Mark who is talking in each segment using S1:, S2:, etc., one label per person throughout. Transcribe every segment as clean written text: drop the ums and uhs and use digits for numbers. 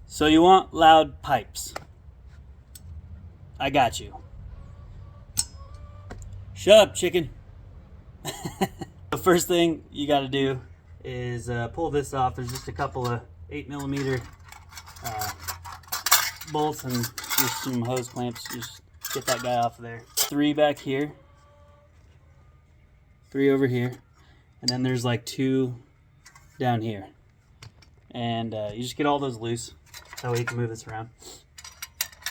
S1: So you want loud pipes. I got you. Shut up, chicken. The first thing you got to do is pull this off. There's just a couple of 8mm bolts and just some hose clamps. Just get that guy off of there. 3 back here, 3 over here, and then there's like 2 down here. And you just get all those loose. That way you can move this around.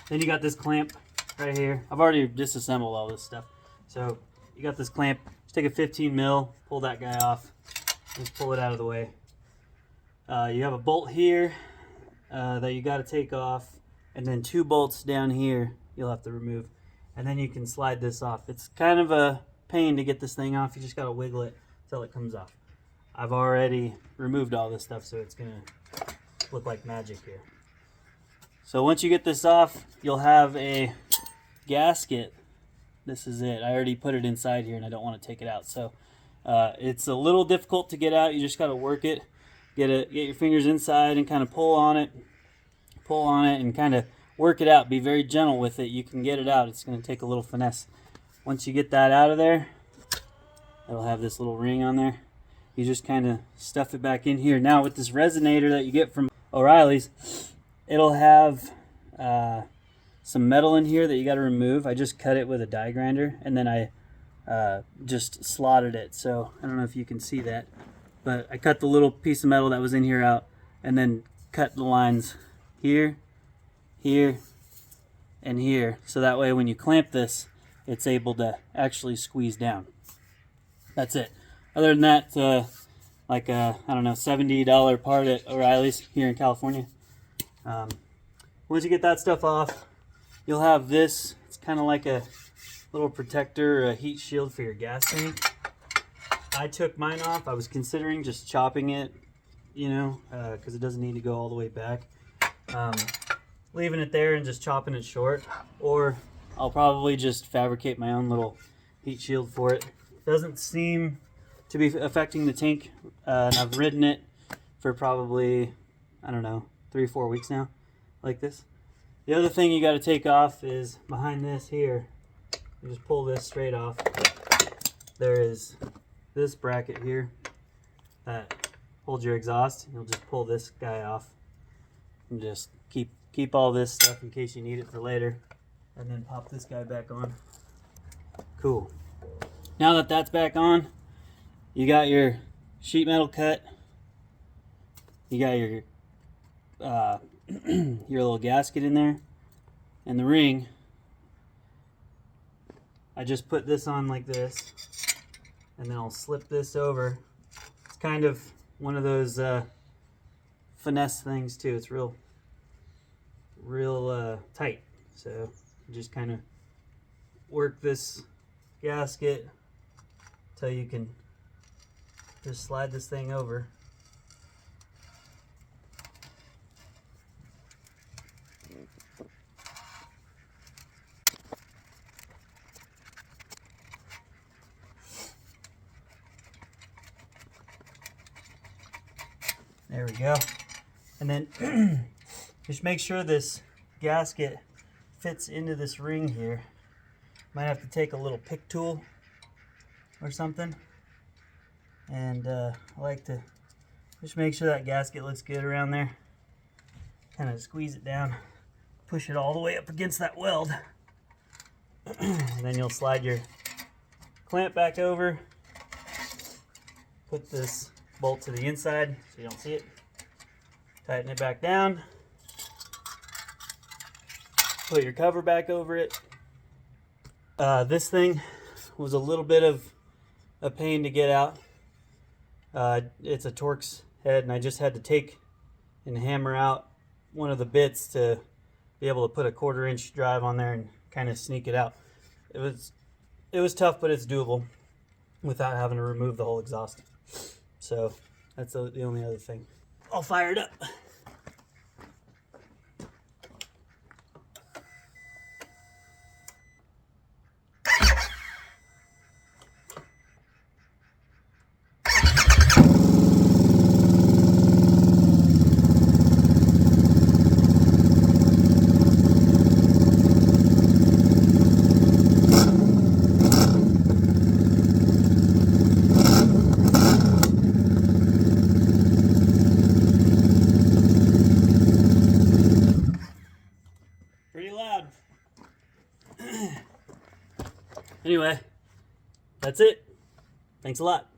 S1: Then you got this clamp right here. I've already disassembled all this stuff. So you got this clamp. Just take a 15mm, pull that guy off, just pull it out of the way. You have a bolt here that you got to take off, and then 2 bolts down here you'll have to remove. And then you can slide this off. It's kind of a pain to get this thing off. You just got to wiggle it until it comes off. I've already removed all this stuff, so it's going to look like magic here. So once you get this off, you'll have a gasket. This is it. I already put it inside here and I don't want to take it out. So it's a little difficult to get out. You just got to work it. Get your fingers inside and kind of pull on it and kind of work it out. Be very gentle with it. You can get it out. It's going to take a little finesse. Once you get that out of there, it'll have this little ring on there. You just kind of stuff it back in here. Now with this resonator that you get from O'Reilly's, it'll have some metal in here that you got to remove. I just cut it with a die grinder and then I just slotted it. So I don't know if you can see that, but I cut the little piece of metal that was in here out and then cut the lines here, here, and here. So that way when you clamp this, it's able to actually squeeze down. That's it. Other than that, like a, I don't know, $70 part at O'Reilly's here in California. Once you get that stuff off, you'll have this. It's kind of like a little protector or a heat shield for your gas tank. I took mine off. I was considering just chopping it, you know, because it doesn't need to go all the way back. Leaving it there and just chopping it short, or I'll probably just fabricate my own little heat shield for it. Doesn't seem to be affecting the tank, and I've ridden it for probably, I don't know, 3 or 4 weeks now, like this. The other thing you got to take off is behind this here. You just pull this straight off. There is this bracket here that holds your exhaust. You'll just pull this guy off and just keep all this stuff in case you need it for later, and then pop this guy back on. Cool. Now that that's back on, you got your sheet metal cut. You got your your little gasket in there, and the ring. I just put this on like this, and then I'll slip this over. It's kind of one of those finesse things too. It's real tight, so you just kind of work this gasket till you can just slide this thing over. There we go. And then just make sure this gasket fits into this ring here. Might have to take a little pick tool or something. And I like to just make sure that gasket looks good around there. Kind of squeeze it down, push it all the way up against that weld. And then you'll slide your clamp back over, put this bolt to the inside so you don't see it, tighten it back down, put your cover back over it. This thing was a little bit of a pain to get out. It's a Torx head, and I just had to take and hammer out one of the bits to be able to put a 1/4 inch drive on there and kind of sneak it out. It was tough, but it's doable without having to remove the whole exhaust. So that's the only other thing. I'll fire it up. Anyway, that's it. Thanks a lot.